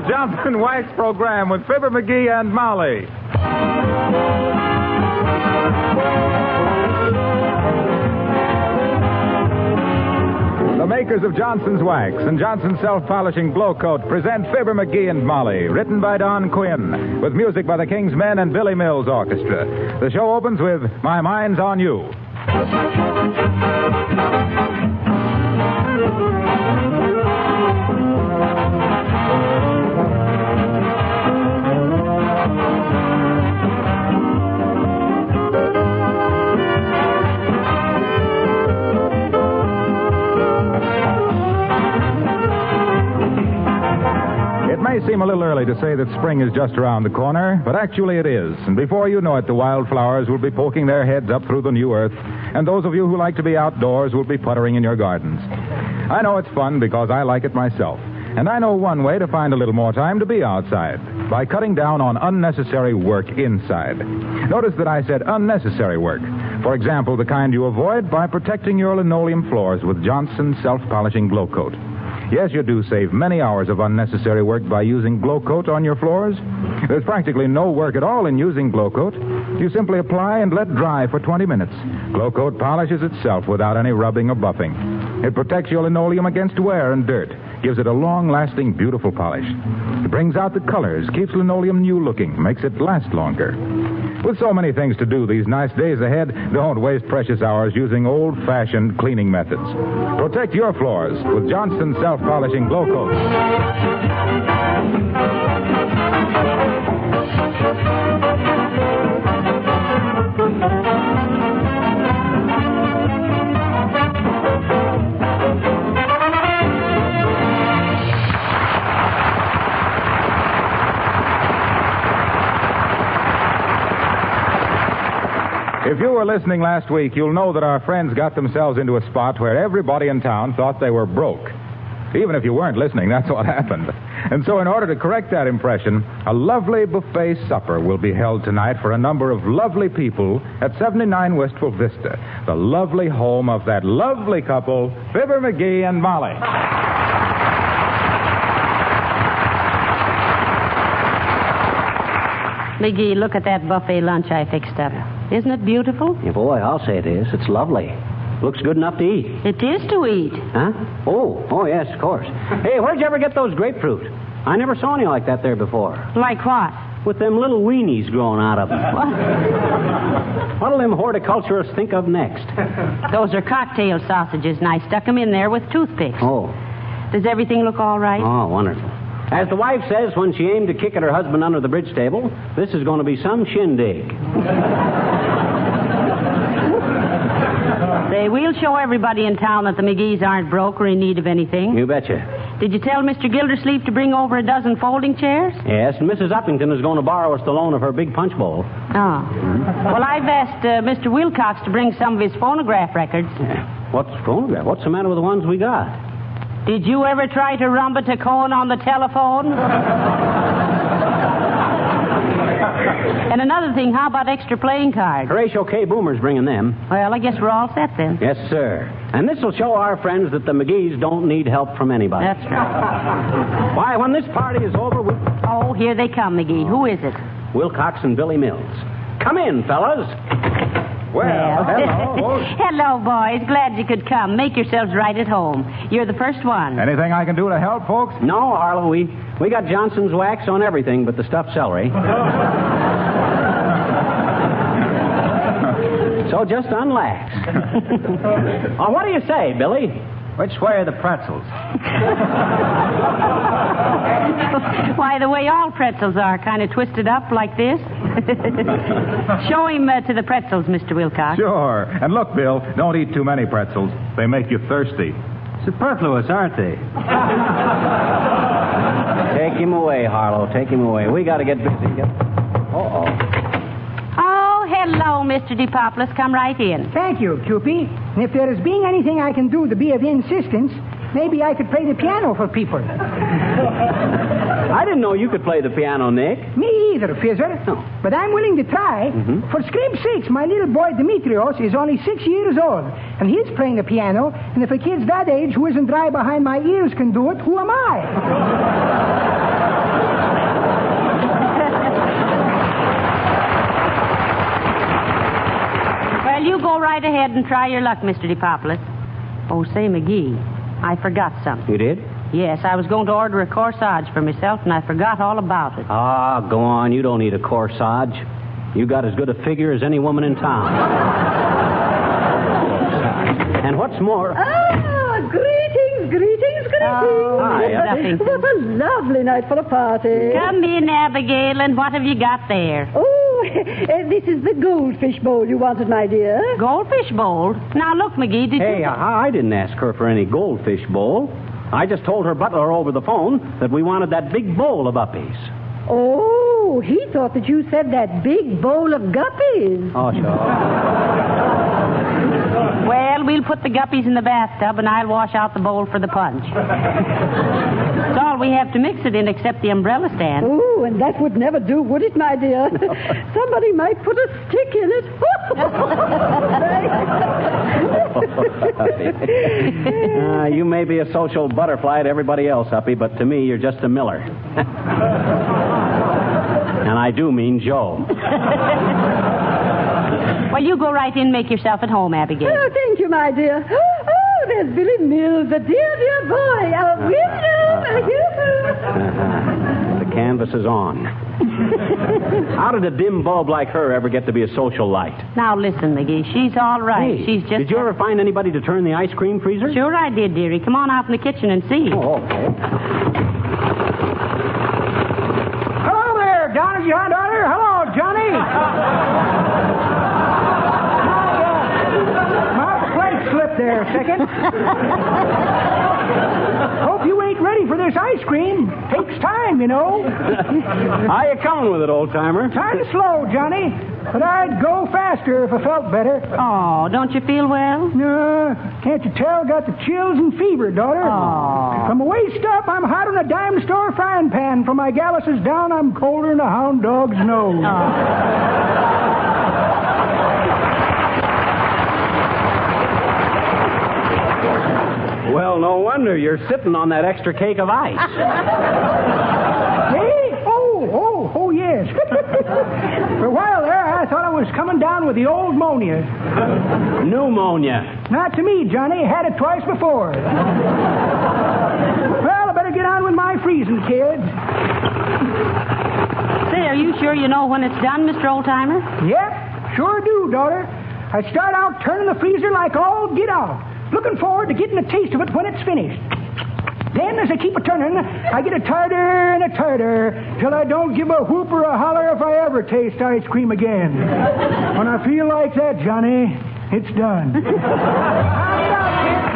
Johnson Wax program with Fibber McGee and Molly. The makers of Johnson's Wax and Johnson's Self-Polishing Glow Coat present Fibber McGee and Molly, written by Don Quinn, with music by the King's Men and Billy Mills Orchestra. The show opens with My Mind's on You. It may seem a little early to say that spring is just around the corner, but actually it is. And before you know it, the wildflowers will be poking their heads up through the new earth, and those of you who like to be outdoors will be puttering in your gardens. I know it's fun because I like it myself. And I know one way to find a little more time to be outside, by cutting down on unnecessary work inside. Notice that I said unnecessary work. For example, the kind you avoid by protecting your linoleum floors with Johnson's Self-Polishing Glow Coat. Yes, you do save many hours of unnecessary work by using Glow Coat on your floors. There's practically no work at all in using Glow Coat. You simply apply and let dry for 20 minutes. Glow Coat polishes itself without any rubbing or buffing. It protects your linoleum against wear and dirt, gives it a long-lasting, beautiful polish. It brings out the colors, keeps linoleum new-looking, makes it last longer. With so many things to do these nice days ahead, don't waste precious hours using old-fashioned cleaning methods. Protect your floors with Johnson's Self-Polishing Glow Coat. If you were listening last week, you'll know that our friends got themselves into a spot where everybody in town thought they were broke. Even if you weren't listening, that's what happened. And so in order to correct that impression, a lovely buffet supper will be held tonight for a number of lovely people at 79 Wistful Vista, the lovely home of that lovely couple, Fibber McGee and Molly. McGee, look at that buffet lunch I fixed up. Isn't it beautiful? Yeah, boy, I'll say it is. It's lovely. Looks good enough to eat. It is to eat. Huh? Oh, yes, of course. Hey, where'd you ever get those grapefruit? I never saw any like that there before. Like what? With them little weenies growing out of them. What? What'll them horticulturists think of next? Those are cocktail sausages, and I stuck them in there with toothpicks. Oh. Does everything look all right? Oh, wonderful. As the wife says when she aimed to kick at her husband under the bridge table, this is going to be some shindig. Say, we'll show everybody in town that the McGees aren't broke or in need of anything. You betcha. Did you tell Mr. Gildersleeve to bring over a dozen folding chairs? Yes, and Mrs. Uppington is going to borrow us the loan of her big punch bowl. Oh. Well, I've asked Mr. Wilcox to bring some of his phonograph records. Yeah. What's phonograph? What's the matter with the ones we got? Did you ever try to rumba to Cohen on the telephone? And another thing, how about extra playing cards? Horatio K. Boomer's bringing them. Well, I guess we're all set then. Yes, sir. And this will show our friends that the McGees don't need help from anybody. That's right. Why, when this party is over, Oh, here they come, McGee. Who is it? Wilcox and Billy Mills. Come in, fellas. Well, hello. Hello, boys. Glad you could come. Make yourselves right at home. You're the first one. Anything I can do to help, folks? No, Harlow, we got Johnson's wax on everything but the stuffed celery. So just unlax. Oh, what do you say, Billy? Which way are the pretzels? Why, the way all pretzels are, kind of twisted up like this. Show him to the pretzels, Mr. Wilcox. Sure. And look, Bill, don't eat too many pretzels. They make you thirsty. Superfluous, aren't they? Take him away, Harlow. Take him away. We got to get busy. Uh-oh. Oh, hello, Mr. DePoplis. Come right in. Thank you, Cupie. And if there is being anything I can do to be of insistence, maybe I could play the piano for people. I didn't know you could play the piano, Nick. Me either, Fizzer. Oh. But I'm willing to try. Mm-hmm. For script's sakes, my little boy Demetrios is only 6 years old, and he's playing the piano, and if a kid's that age who isn't dry behind my ears can do it, who am I? ahead and try your luck, Mr. DePopulis. Oh, say, McGee, I forgot something. You did? Yes, I was going to order a corsage for myself, and I forgot all about it. Ah, go on. You don't need a corsage. You got as good a figure as any woman in town. And what's more... Greetings. Oh, hi. Nothing. What a lovely night for a party. Come in, Abigail, and what have you got there? Oh, this is the goldfish bowl you wanted, my dear. Goldfish bowl? Now, look, McGee, did Hey, you... I didn't ask her for any goldfish bowl. I just told her butler over the phone that we wanted that big bowl of uppies. Oh, he thought that you said that big bowl of guppies. Oh, sure. Well, we'll put the guppies in the bathtub, and I'll wash out the bowl for the punch. That's all we have to mix it in except the umbrella stand. Oh, and that would never do, would it, my dear? Somebody might put a stick in it. You may be a social butterfly to everybody else, Uppy, but to me, you're just a Miller. And I do mean Joe. Well, you go right in and make yourself at home, Abigail. Oh, thank you, my dear. Oh, there's Billy Mills, a dear boy. The canvas is on. How did a dim bulb like her ever get to be a social light? Now, listen, McGee, she's all right. Hey, She's just... did you ever find anybody to turn the ice cream freezer? Sure I did, dearie. Come on out in the kitchen and see. Oh, okay. Hello there, Donnie, your daughter. Hello, Johnny. My plate slipped there a second. Hope you ain't ready for this ice cream. Takes time, you know. How you coming with it, old-timer? Kind of slow, Johnny. But I'd go faster if I felt better. Oh, don't you feel well? No, can't you tell? Got the chills and fever, daughter. Oh. From my waist up, I'm hot on a dime store frying pan. From my galluses down, I'm colder than a hound dog's nose. Well, no wonder you're sitting on that extra cake of ice. Hey? Oh, yes. For a while there, I thought I was coming down with the old monia. Pneumonia. Not to me, Johnny. Had it twice before. Well, I better get on with my freezing, kids. Say, are you sure you know when it's done, Mr. Oldtimer? Yep, sure do, daughter. I start out turning the freezer like all get out. Looking forward to getting a taste of it when it's finished. Then, as I keep a turning, I get a tighter and a tighter till I don't give a whoop or a holler if I ever taste ice cream again. When I feel like that, Johnny, it's done. Knock it out, kid.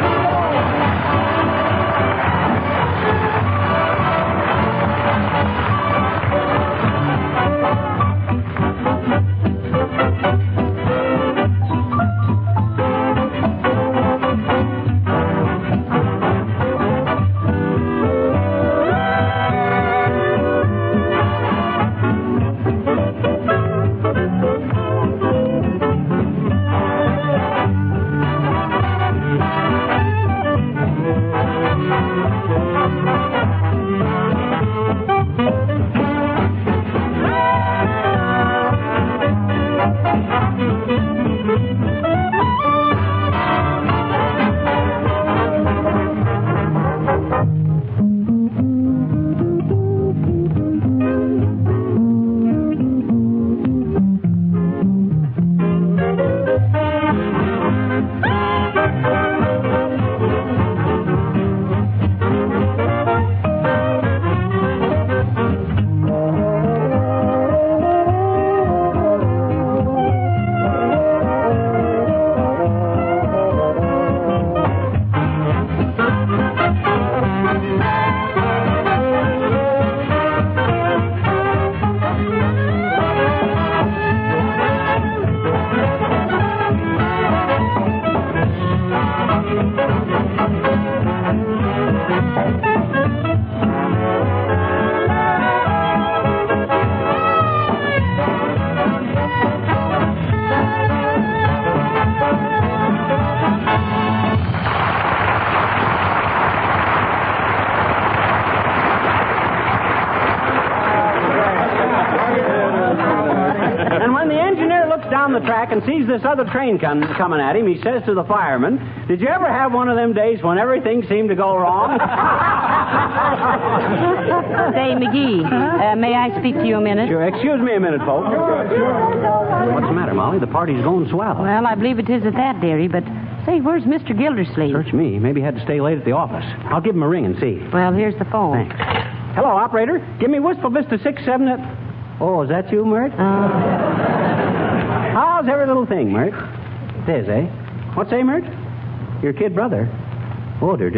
down the track and sees this other train coming at him. He says to the fireman, "Did you ever have one of them days when everything seemed to go wrong?" Say, McGee, may I speak to you a minute? Sure. Excuse me a minute, folks. What's the matter, Molly? The party's going swell. Well, I believe it is at that, dearie, but say, where's Mr. Gildersleeve? Search me. Maybe he had to stay late at the office. I'll give him a ring and see. Well, here's the phone. Thanks. Hello, operator. Give me Wistful Vista 67 Oh, is that you, Mert? How's every little thing, Mert? It is, eh? What's say, Mert? Your kid brother. Oh, dear.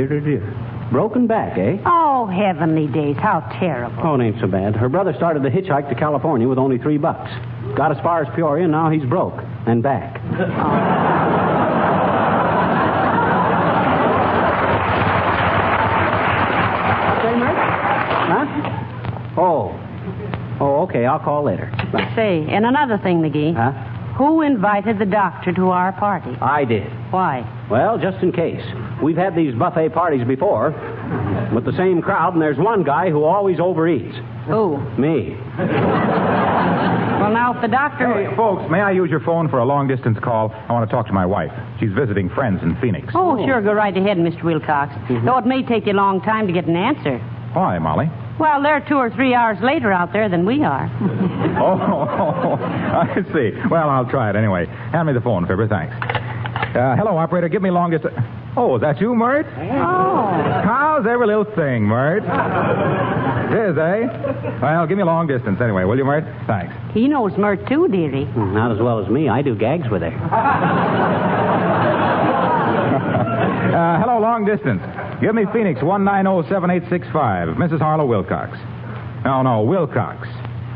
Broken back, eh? Oh, heavenly days. How terrible. Oh, it ain't so bad. Her brother started the hitchhike to California with only $3. Got as far as Peoria, and now he's broke. And back. Say, Mert? Huh? Oh, okay. I'll call later. Bye. Say, and another thing, McGee. Huh? Who invited the doctor to our party? I did. Why? Well, just in case. We've had these buffet parties before with the same crowd, and there's one guy who always overeats. Who? Me. Well, now, if the doctor... Hey, folks, may I use your phone for a long-distance call? I want to talk to my wife. She's visiting friends in Phoenix. Oh, sure. Go right ahead, Mr. Wilcox. Though it may take you a long time to get an answer. Why, Molly? Well, they're 2 or 3 hours later out there than we are. Oh, I see. Well, I'll try it anyway. Hand me the phone, Fibber. Thanks. Hello, operator. Give me longest... Oh, is that you, Mert? Oh. How's every little thing, Mert? It is, eh? Well, give me long distance anyway, will you, Mert? Thanks. He knows Mert, too, dearie. Not as well as me. I do gags with her. Hello, long distance. Give me Phoenix 1907865. Mrs. Harlow Wilcox. No, Wilcox.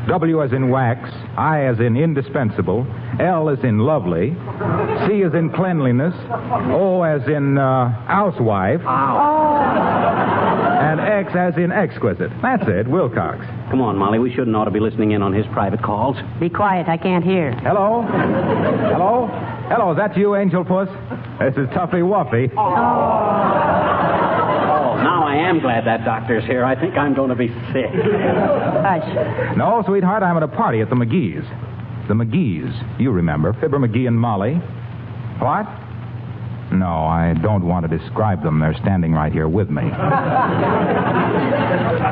W as in wax, I as in indispensable, L as in lovely, C as in cleanliness, O as in housewife, and X as in exquisite. That's it, Wilcox. Come on, Molly. We shouldn't ought to be listening in on his private calls. Be quiet. I can't hear. Hello? Hello, is that you, Angel Puss? This is Tuffy Wuffy. Now I am glad that doctor's here. I think I'm going to be sick. Hush. No, sweetheart, I'm at a party at the McGees. The McGees. You remember, Fibber McGee and Molly. What? No, I don't want to describe them. They're standing right here with me.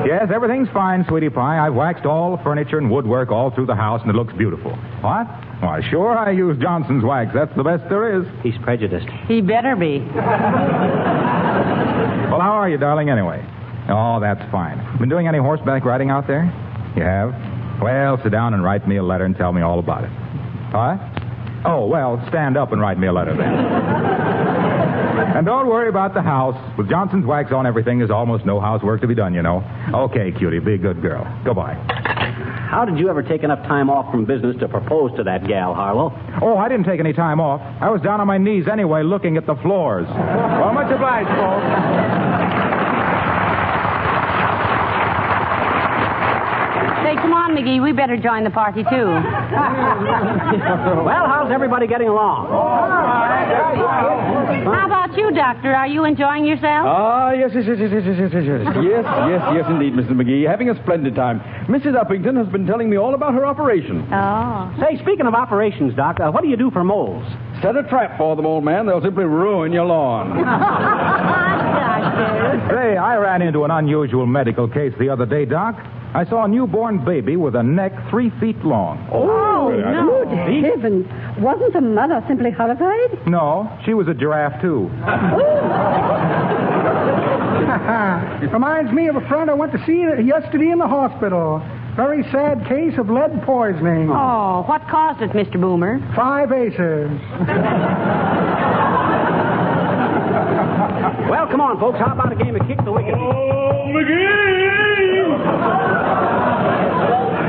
Yes, everything's fine, sweetie pie. I've waxed all the furniture and woodwork all through the house, and it looks beautiful. What? Why, sure, I use Johnson's wax. That's the best there is. He's prejudiced. He better be. Well, how are you, darling, anyway? Oh, that's fine. Been doing any horseback riding out there? You have? Well, sit down and write me a letter and tell me all about it. What? Oh, well, stand up and write me a letter then. And don't worry about the house. With Johnson's wax on everything, there's almost no housework to be done, you know. Okay, cutie, be a good girl. Goodbye. How did you ever take enough time off from business to propose to that gal, Harlow? Oh, I didn't take any time off. I was down on my knees anyway, looking at the floors. Well, much obliged, folks. Say, come on, McGee. We better join the party, too. Well, how's everybody getting along? How about you, Doctor? Are you enjoying yourself? Ah, yes, indeed, Mr. McGee. Having a splendid time. Mrs. Uppington has been telling me all about her operation. Oh. Say, speaking of operations, Doc, what do you do for moles? Set a trap for them, old man. They'll simply ruin your lawn. Say, I ran into an unusual medical case the other day, Doc. I saw a newborn baby with a neck 3 feet long. Oh, no. Good heavens. Wasn't the mother simply horrified? No, she was a giraffe, too. It reminds me of a friend I went to see yesterday in the hospital. Very sad case of lead poisoning. Oh, what caused it, Mr. Boomer? 5 aces. Well, come on, folks. How about a game of Kick the Wicket? Oh, McGee!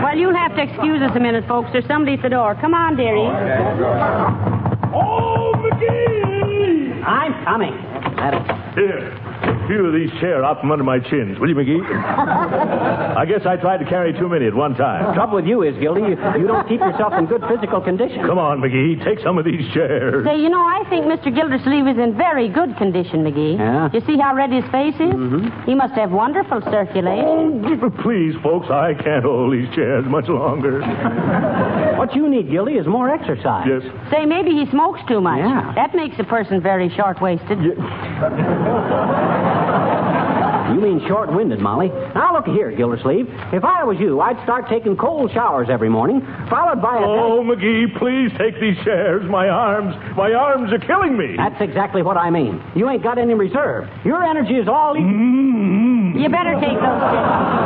Well, you'll have to excuse us a minute, folks. There's somebody at the door. Come on, dearie. Oh, McGee! I'm coming. Here. few of these chairs out from under my chins, will you, McGee? I guess I tried to carry too many at one time. The trouble with you is, Gildy, you don't keep yourself in good physical condition. Come on, McGee. Take some of these chairs. Say, I think Mr. Gildersleeve is in very good condition, McGee. Yeah? You see how red his face is? Mm-hmm. He must have wonderful circulation. Oh, please, folks, I can't hold these chairs much longer. What you need, Gildy, is more exercise. Yes. Say, maybe he smokes too much. Yeah. That makes a person very short-waisted. You mean short-winded, Molly. Now, look here, Gildersleeve. If I was you, I'd start taking cold showers every morning, followed by a... Oh, McGee, please take these chairs. My arms are killing me. That's exactly what I mean. You ain't got any reserve. Your energy is all... You better take those chairs.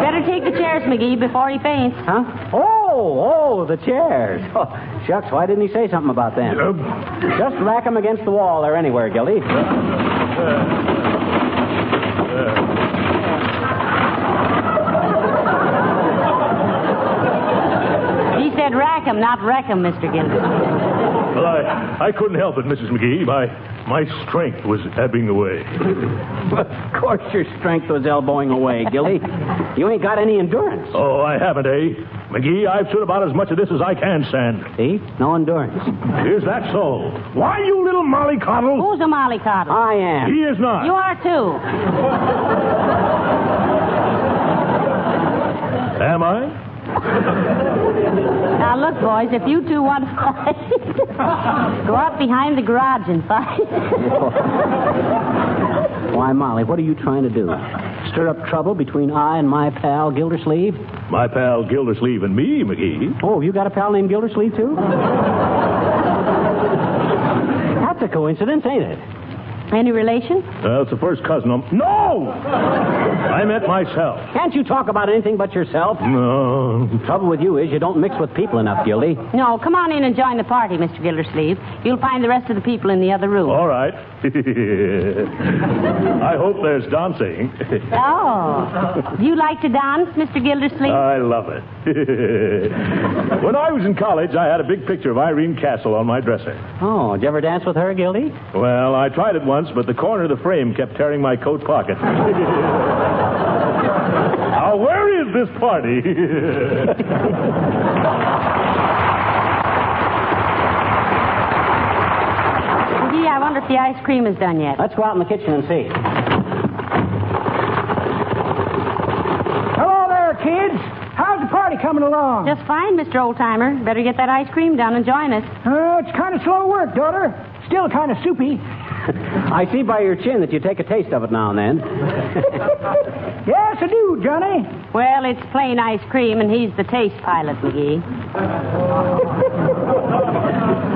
Better take the chairs, McGee, before he faints. Huh? Oh, the chairs. Oh, shucks, why didn't he say something about them? Just rack them against the wall or anywhere, Gildy. He said rack 'em, not wreck 'em, Mr. Gildersleeve. Well, I couldn't help it, Mrs. McGee. My strength was ebbing away. Of course your strength was elbowing away, Gildy. You ain't got any endurance. Oh, I haven't, eh? McGee, I've stood about as much of this as I can stand. See? No endurance. Is that so? Why, you little mollycoddle? Who's a mollycoddle? I am. He is not. You are, too. Am I? Now, look, boys, if you two want to fight, go out behind the garage and fight. Why, Molly, what are you trying to do? Stir up trouble between I and my pal Gildersleeve? My pal Gildersleeve and me, McGee. Oh, you got a pal named Gildersleeve, too? That's a coincidence, ain't it? Any relation? It's the first cousin. No! I meant myself. Can't you talk about anything but yourself? No. The trouble with you is you don't mix with people enough, Gildy. No, come on in and join the party, Mr. Gildersleeve. You'll find the rest of the people in the other room. All right. I hope there's dancing. Oh. Do you like to dance, Mr. Gildersleeve? I love it. When I was in college, I had a big picture of Irene Castle on my dresser. Oh, did you ever dance with her, Gildy? Well, I tried it once, but the corner of the frame kept tearing my coat pocket. Now, where is this party? Gee, I wonder if the ice cream is done yet. Let's go out in the kitchen and see. Hello there, kids. How's the party coming along? Just fine, Mr. Oldtimer. Better get that ice cream done and join us. It's kind of slow work, daughter. Still kind of soupy. I see by your chin that you take a taste of it now and then. Yes, I do, Johnny. Well, it's plain ice cream, and he's the taste pilot, McGee.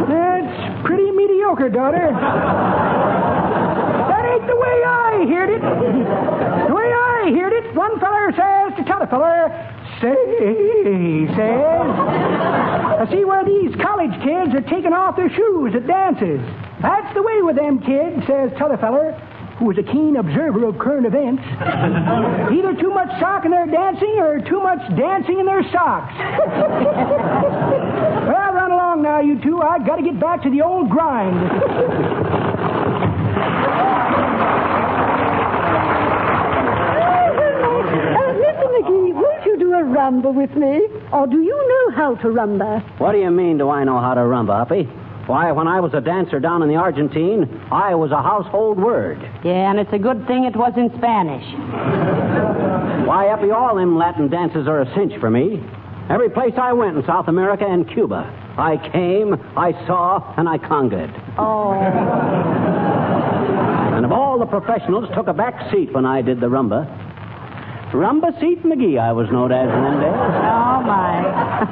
That's pretty mediocre, daughter. That ain't the way I heard it. The way I heard it, one feller says to t'other feller, says, I see where these college kids are taking off their shoes at dances. That's the way with them kids, says t'other feller, who was a keen observer of current events. Either too much sock in their dancing or too much dancing in their socks. Well, run along now, you two. I've got to get back to the old grind. Mr. McGee, won't you do a rumba with me? Or do you know how to rumba? What do you mean, do I know how to rumba, Uppy? Why, when I was a dancer down in the Argentine, I was a household word. Yeah, and it's a good thing it was in Spanish. Why, Uppy, all them Latin dances are a cinch for me. Every place I went in South America and Cuba, I came, I saw, and I conquered. Oh. And of all the professionals, took a back seat when I did the rumba. Rumba Seat McGee, I was known as in them days. Oh, my.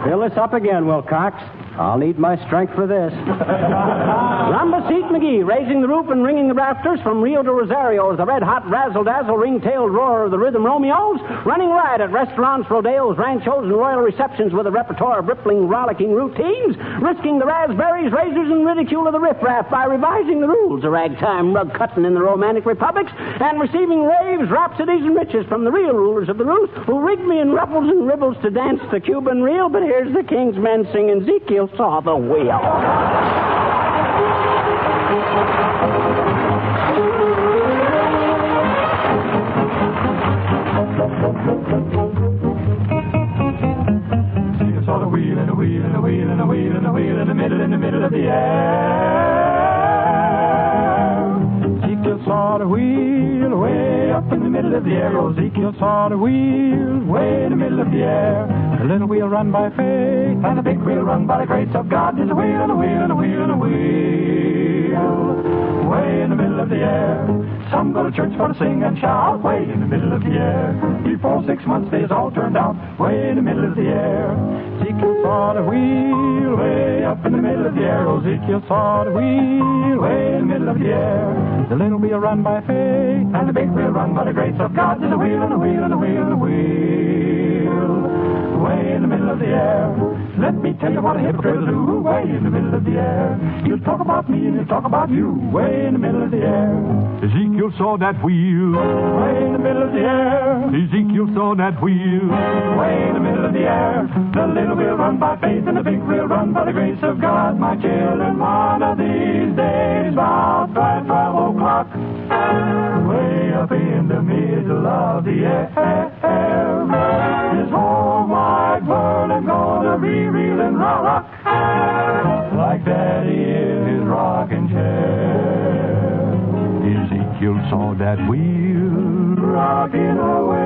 Fill this up again, Wilcox. I'll need my strength for this. Rumba Seat McGee, raising the roof and ringing the rafters from Rio de Rosario is the red-hot, razzle-dazzle, ring-tailed roar of the Rhythm Romeos, running riot at restaurants, rodeos, ranchos, and royal receptions with a repertoire of rippling, rollicking routines, risking the raspberries, razors, and ridicule of the riffraff by revising the rules of ragtime rug-cutting in the romantic republics, and receiving raves, rhapsodies, and riches from the real rulers of the roost, who rigged me in ruffles and ribbles to dance the Cuban reel, but here's the king's men singing Ezekiel saw the wheel. middle of the air. Ezekiel saw the wheel way in the middle of the air. The little wheel run by faith, and the big wheel run by the grace of God. There's a wheel and a wheel and a wheel and a wheel way in the middle of the air. Some go to church for to sing and shout way in the middle of the air. Before 6 months they all turned out way in the middle of the air. Ezekiel saw the wheel way up in the middle of the air. Ezekiel saw the wheel way in the middle of the air. The little wheel run by faith, and the big wheel run by the grace of God. There's a wheel and a wheel and a wheel and a wheel way in the middle of the air. Let me tell you what a hypocrite will do way in the middle of the air. He'll talk about me and he'll talk about you way in the middle of the air. Ezekiel saw that wheel way in the middle of the air. Ezekiel saw that wheel way in the middle of the air. The little wheel run by faith and the big wheel run by the grace of God. My children, one of these days, about 12 o'clock, way up in the middle of the air, this whole wide world is gonna reel and rock like Daddy in his rocking chair. Ezekiel saw that wheel rocking away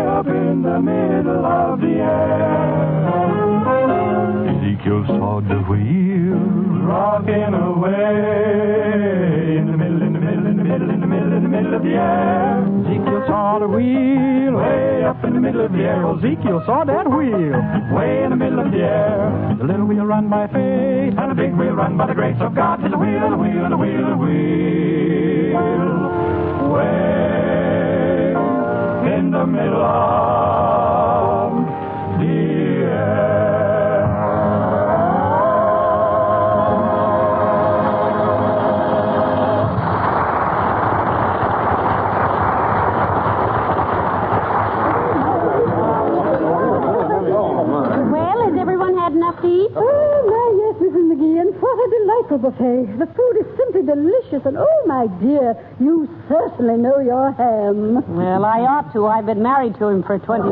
up in the middle of the air. Ezekiel saw the wheel rocking away in the middle, in the middle, in the middle, in the middle, in the middle of the air. Ezekiel saw the wheel way up in the middle of the air. Ezekiel saw that wheel way in the middle of the air. The little wheel run by faith, and the big wheel run by the grace of God. There's a wheel and a wheel and a wheel and a wheel way in the middle of the air. Enough to eat? Oh, my, yes, Mrs. McGee, and what a delightful buffet. The food is simply delicious, and oh, my dear, you certainly know your ham. Well, I ought to. I've been married to him for 20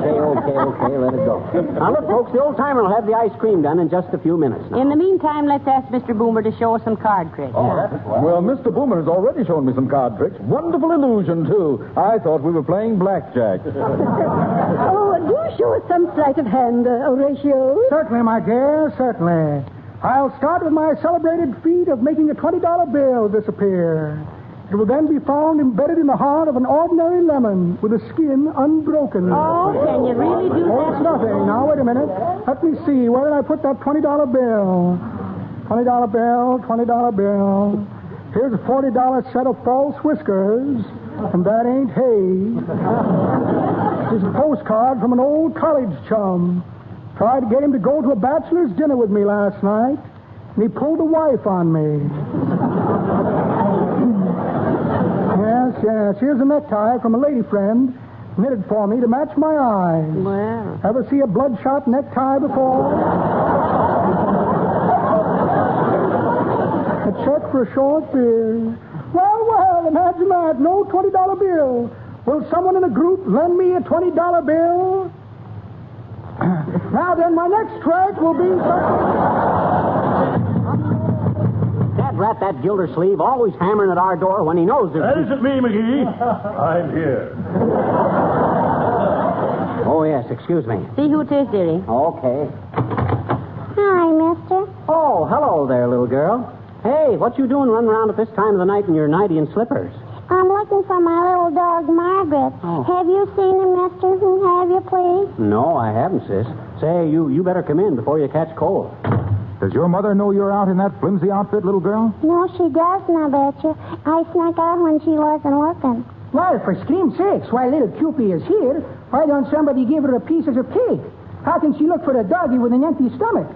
Okay, let it go. Now, look, folks, the old-timer will have the ice cream done in just a few minutes now. In the meantime, let's ask Mr. Boomer to show us some card tricks. Well, Mr. Boomer has already shown me some card tricks. Wonderful illusion, too. I thought we were playing blackjack. Oh, do show us some sleight of hand, Horatio. Certainly, my dear, certainly. I'll start with my celebrated feat of making a $20 bill disappear. It will then be found embedded in the heart of an ordinary lemon with the skin unbroken. Oh, can you really do Oh, that? it's nothing. Now, wait a minute. Let me see. Where did I put that $20 bill? $20 bill, $20 bill. Here's a $40 set of false whiskers, and that ain't hay. Here's a postcard from an old college chum. Tried to get him to go to a bachelor's dinner with me last night, and he pulled a wife on me. Yes. Here's a necktie from a lady friend, knitted for me to match my eyes. Well. Ever see a bloodshot necktie before? A check for a short beard. Well, imagine that. No $20 bill. Will someone in the group lend me a $20 bill? Now then, my next trick will be... Rat that Gildersleeve always hammering at our door when he knows there's... That isn't me, McGee. I'm here. Oh, yes, excuse me. See who it is, dearie. Okay. Hi, mister. Oh, hello there, little girl. Hey, what you doing running around at this time of the night in your nightie and slippers? I'm looking for my little dog, Margaret. Oh. Have you seen him, mister? Have you, please? No, I haven't, sis. Say, you better come in before you catch cold. Does your mother know you're out in that flimsy outfit, little girl? No, she doesn't, I bet you. I snuck out when she wasn't looking. Well, for scream's sakes, while little Cupie is here, why don't somebody give her a piece of her cake? How can she look for a doggy with an empty stomach?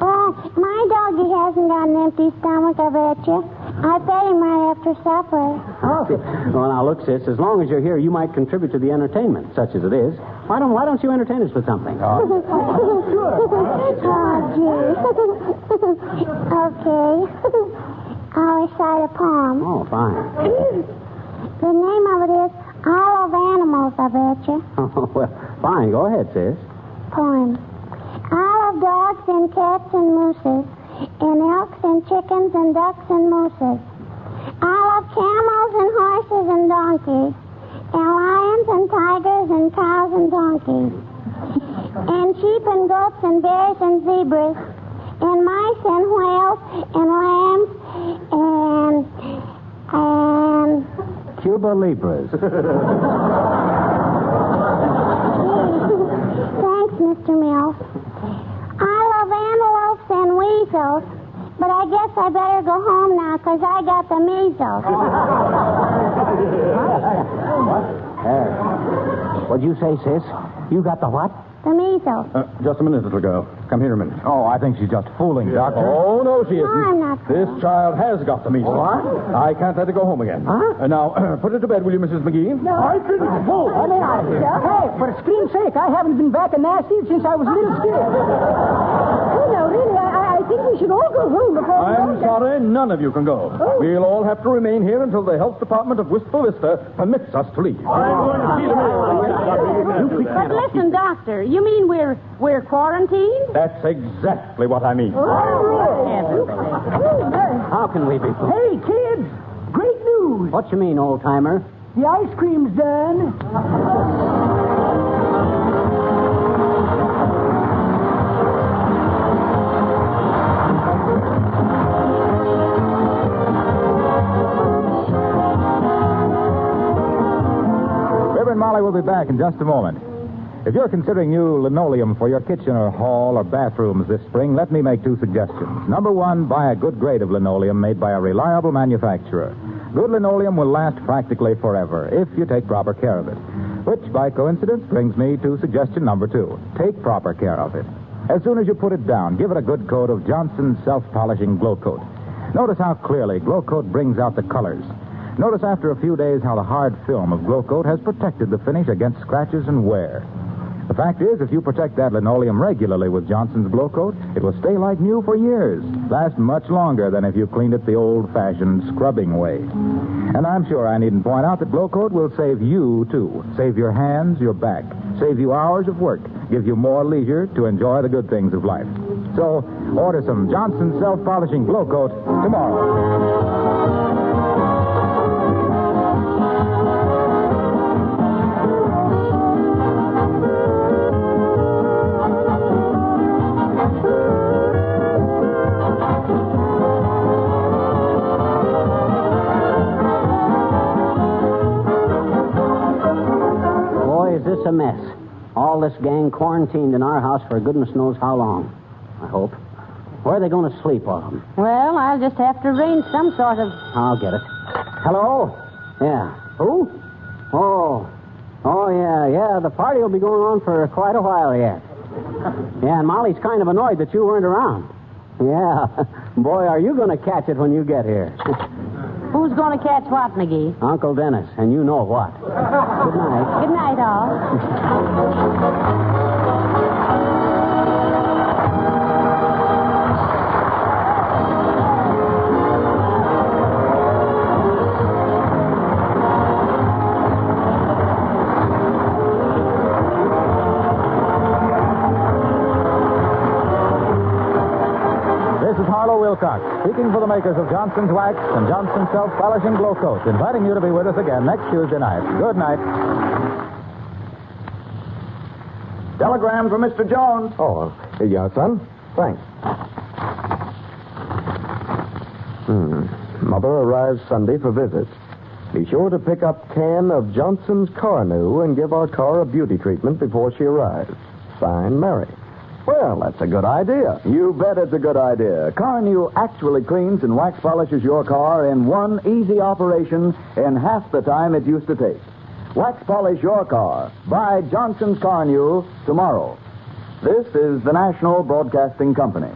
Oh, my doggy hasn't got an empty stomach, I bet you. I fed him right after supper. Oh. Well, now, look, sis, as long as you're here, you might contribute to the entertainment, such as it is. Why don't you entertain us with something? Oh, gee. Okay. I'll recite a poem. Oh, fine. The name of it is All of Animals, I bet you. Oh, well, fine. Go ahead, sis. Poem. All of dogs and cats and mooses, and elks and chickens and ducks and mooses. All camels and horses and donkeys, and lions and tigers and cows and donkeys, and sheep and goats and bears and zebras, and mice and whales and lambs and Cuba Libras. Thanks, Mr. Mills. I love antelopes and weasels, but I guess I better go home now because I got the measles. What'd you say, sis? You got the what? The measles. Just a minute, little girl. Come here a minute. Oh, I think she's just fooling, Doctor. Oh, no, she isn't. No, I'm not. This child has got the measles. What? I can't let her go home again. Huh? Now, put her to bed, will you, Mrs. McGee? No. I couldn't fool. I mean, hey, for scream's sake, I haven't been back in nasty since I was a little kid. No, really, I think we should all go home before we I'm sorry, none of you can go. Oh. We'll all have to remain here until the health department of Wistful Vista permits us to leave. I'm going to see the mayor. But listen, Doctor, you mean we're quarantined? That's exactly what I mean. How can we be? Hey, kids, great news. What you mean, old-timer? The ice cream's done. Fibber and Molly will be back in just a moment. If you're considering new linoleum for your kitchen or hall or bathrooms this spring, let me make 2 suggestions. Number 1, buy a good grade of linoleum made by a reliable manufacturer. Good linoleum will last practically forever if you take proper care of it. Which, by coincidence, brings me to suggestion number 2. Take proper care of it. As soon as you put it down, give it a good coat of Johnson's self-polishing Glow Coat. Notice how clearly Glow Coat brings out the colors. Notice after a few days how the hard film of Glow Coat has protected the finish against scratches and wear. The fact is, if you protect that linoleum regularly with Johnson's Glow Coat, it will stay like new for years, last much longer than if you cleaned it the old-fashioned scrubbing way. And I'm sure I needn't point out that Glow Coat will save you, too. Save your hands, your back. Save you hours of work. Give you more leisure to enjoy the good things of life. So, order some Johnson's self-polishing Glow Coat tomorrow. A mess. All this gang quarantined in our house for goodness knows how long, I hope. Where are they going to sleep, all of them? Well, I'll just have to arrange some sort of... I'll get it. Hello? Yeah. Who? Oh, yeah. The party will be going on for quite a while yet. Yeah, and Molly's kind of annoyed that you weren't around. Yeah. Boy, are you going to catch it when you get here. Who's going to catch what, McGee? Uncle Dennis, and you know what. Good night. Good night, all. Wilcox, speaking for the makers of Johnson's Wax and Johnson's Self-Polishing Glow Coat, inviting you to be with us again next Tuesday night. Good night. Telegram for Mr. Jones. Oh, here you are, son. Thanks. Mother arrives Sunday for visit. Be sure to pick up can of Johnson's Carnu and give our car a beauty treatment before she arrives. Signed, Mary. Well, that's a good idea. You bet it's a good idea. Carnu actually cleans and wax polishes your car in one easy operation in half the time it used to take. Wax polish your car. Buy Johnson's Carnu tomorrow. This is the National Broadcasting Company.